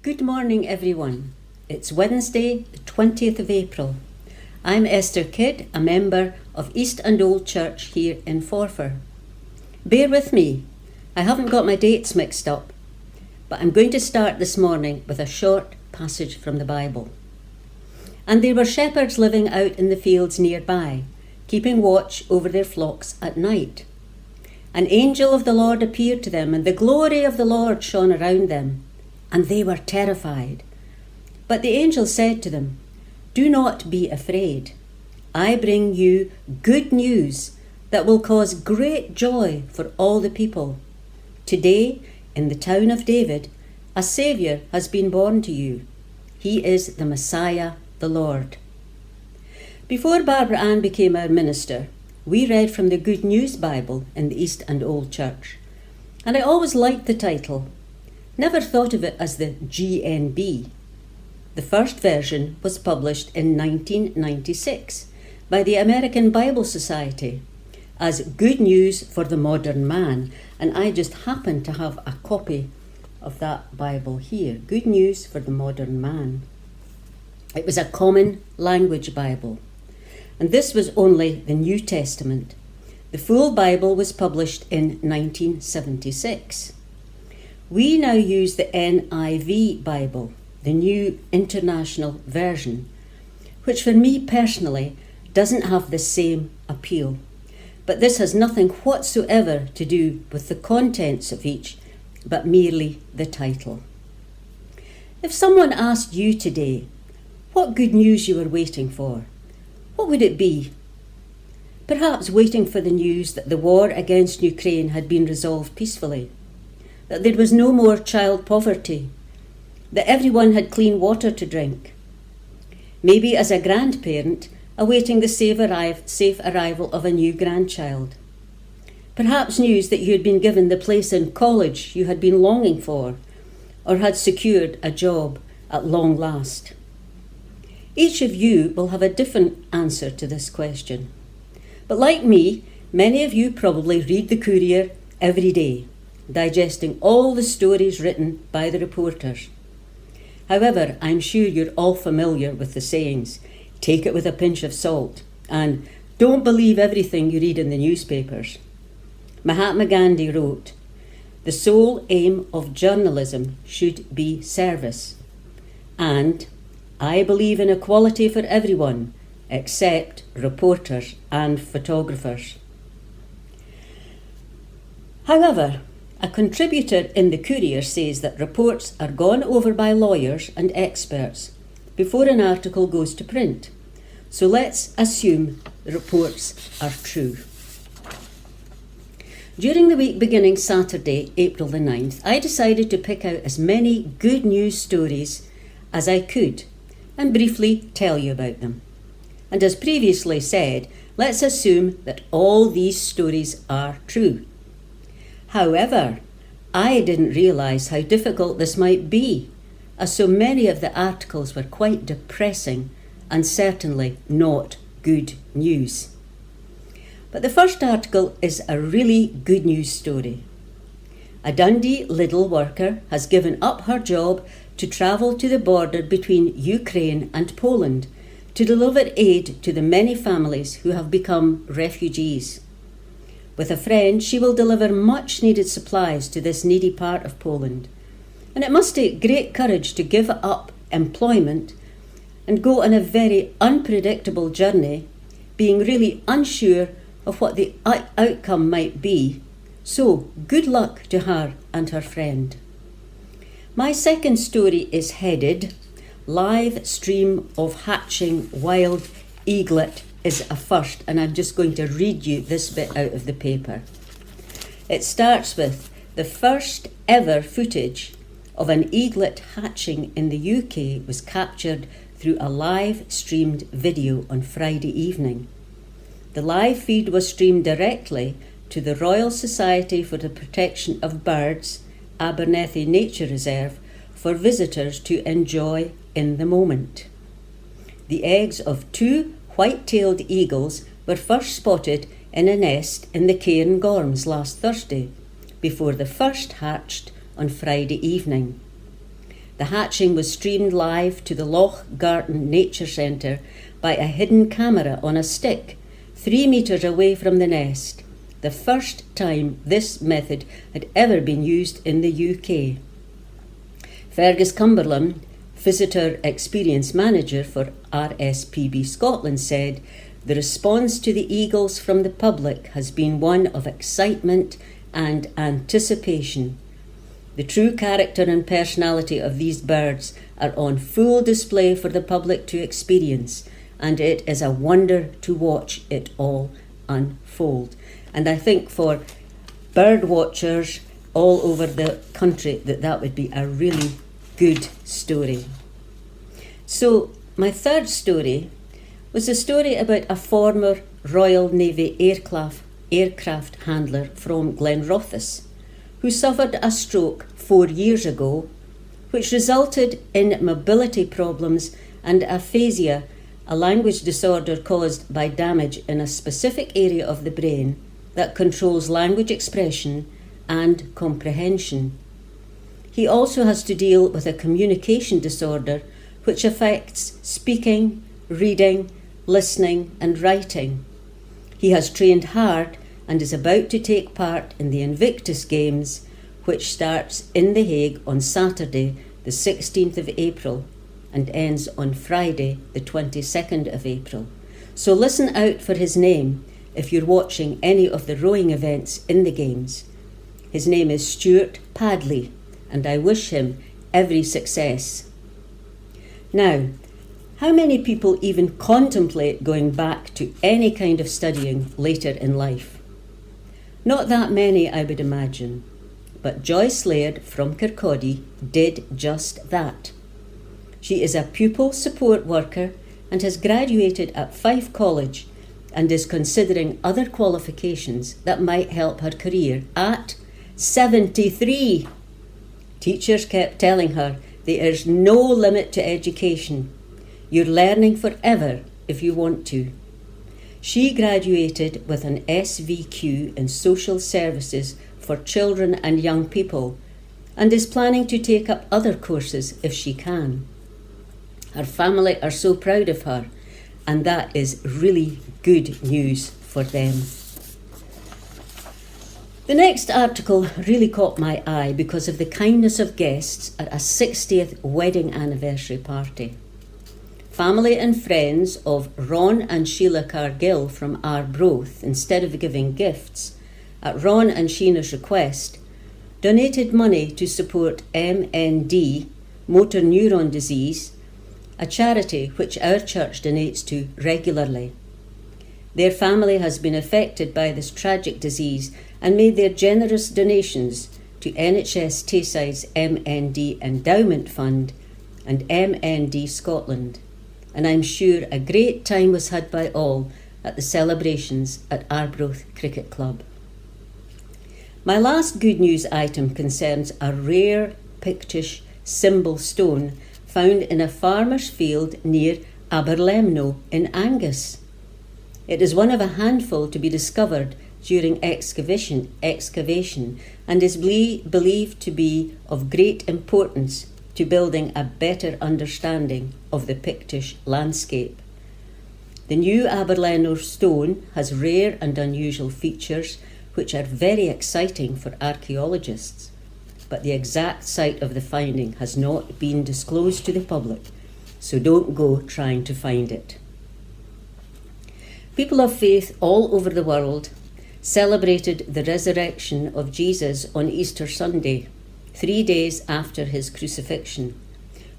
Good morning, everyone. It's Wednesday, the 20th of April. I'm Esther Kidd, a member of East and Old Church here in Forfar. Bear with me, I haven't got my dates mixed up, but I'm going to start this morning with a short passage from the Bible. And there were shepherds living out in the fields nearby, keeping watch over their flocks at night. An angel of the Lord appeared to them, and the glory of the Lord shone around them, and they were terrified. But the angel said to them, "Do not be afraid. I bring you good news that will cause great joy for all the people. Today, in the town of David, a Saviour has been born to you. He is the Messiah, the Lord." Before Barbara Ann became our minister, we read from the Good News Bible in the East and Old Church, and I always liked the title. Never thought of it as the GNB. The first version was published in 1996 by the American Bible Society as Good News for the Modern Man, and I just happen to have a copy of that Bible here, Good News for the Modern Man. It was a common language Bible, and this was only the New Testament. The full Bible was published in 1976. We now use the NIV Bible, the New International Version, which for me personally doesn't have the same appeal. But this has nothing whatsoever to do with the contents of each, but merely the title. If someone asked you today what good news you were waiting for, what would it be? Perhaps waiting for the news that the war against Ukraine had been resolved peacefully, that there was no more child poverty, that everyone had clean water to drink. Maybe as a grandparent, awaiting the safe arrival of a new grandchild. Perhaps news that you had been given the place in college you had been longing for, or had secured a job at long last. Each of you will have a different answer to this question. But like me, many of you probably read the Courier every day, digesting all the stories written by the reporters. However, I'm sure you're all familiar with the sayings, "Take it with a pinch of salt," and "Don't believe everything you read in the newspapers." Mahatma Gandhi wrote, "The sole aim of journalism should be service," and "I believe in equality for everyone, except reporters and photographers." However, a contributor in the Courier says that reports are gone over by lawyers and experts before an article goes to print. So let's assume the reports are true. During the week beginning Saturday, April the 9th, I decided to pick out as many good news stories as I could and briefly tell you about them. And as previously said, let's assume that all these stories are true. However, I didn't realise how difficult this might be, as so many of the articles were quite depressing and certainly not good news. But the first article is a really good news story. A Dundee Lidl worker has given up her job to travel to the border between Ukraine and Poland to deliver aid to the many families who have become refugees. With a friend, she will deliver much needed supplies to this needy part of Poland. And it must take great courage to give up employment and go on a very unpredictable journey, being really unsure of what the outcome might be. So, good luck to her and her friend. My second story is headed, "Live Stream of Hatching Wild Eaglet is a First," and I'm just going to read you this bit out of the paper. It starts with, "The first ever footage of an eaglet hatching in the UK was captured through a live streamed video on Friday evening. The live feed was streamed directly to the Royal Society for the Protection of Birds, Abernethy Nature Reserve, for visitors to enjoy in the moment. The eggs of 2 white-tailed eagles were first spotted in a nest in the Cairngorms last Thursday, before the first hatched on Friday evening. The hatching was streamed live to the Loch Garten Nature Centre by a hidden camera on a stick, 3 metres away from the nest, the first time this method had ever been used in the UK. Fergus Cumberland, Visitor Experience Manager for RSPB Scotland, said, "The response to the eagles from the public has been one of excitement and anticipation. The true character and personality of these birds are on full display for the public to experience, and it is a wonder to watch it all unfold." And I think for bird watchers all over the country that would be a really good story. So my third story was a story about a former Royal Navy aircraft handler from Glenrothes who suffered a stroke 4 years ago, which resulted in mobility problems and aphasia, a language disorder caused by damage in a specific area of the brain that controls language expression and comprehension. He also has to deal with a communication disorder which affects speaking, reading, listening and writing. He has trained hard and is about to take part in the Invictus Games, which starts in The Hague on Saturday, the 16th of April, and ends on Friday, the 22nd of April. So listen out for his name if you're watching any of the rowing events in the Games. His name is Stuart Padley, and I wish him every success. Now, how many people even contemplate going back to any kind of studying later in life? Not that many, I would imagine, but Joyce Laird from Kirkcaldy did just that. She is a pupil support worker and has graduated at Fife College and is considering other qualifications that might help her career at 73. Teachers kept telling her there is no limit to education. You're learning forever if you want to. She graduated with an SVQ in Social Services for Children and Young People and is planning to take up other courses if she can. Her family are so proud of her, and that is really good news for them. The next article really caught my eye because of the kindness of guests at a 60th wedding anniversary party. Family and friends of Ron and Sheila Cargill from Arbroath, instead of giving gifts, at Ron and Sheena's request, donated money to support MND, motor neuron disease, a charity which our church donates to regularly. Their family has been affected by this tragic disease and made their generous donations to NHS Tayside's MND Endowment Fund and MND Scotland. And I'm sure a great time was had by all at the celebrations at Arbroath Cricket Club. My last good news item concerns a rare Pictish symbol stone found in a farmer's field near Aberlemno in Angus. It is one of a handful to be discovered during excavation and is believed to be of great importance to building a better understanding of the Pictish landscape. The new Aberlemno stone has rare and unusual features which are very exciting for archaeologists, but the exact site of the finding has not been disclosed to the public, so don't go trying to find it. People of faith all over the world celebrated the resurrection of Jesus on Easter Sunday, 3 days after his crucifixion,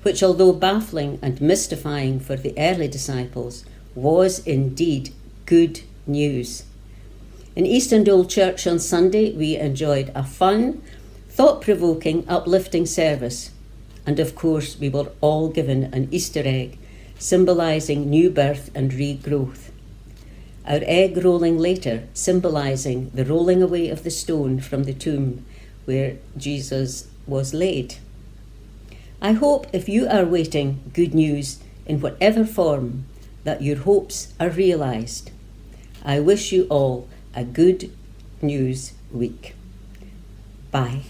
which, although baffling and mystifying for the early disciples, was indeed good news. In East and Old Church on Sunday, we enjoyed a fun, thought-provoking, uplifting service, and of course we were all given an Easter egg, symbolising new birth and regrowth. Our egg rolling later, symbolising the rolling away of the stone from the tomb where Jesus was laid. I hope if you are waiting good news in whatever form, that your hopes are realised. I wish you all a good news week. Bye.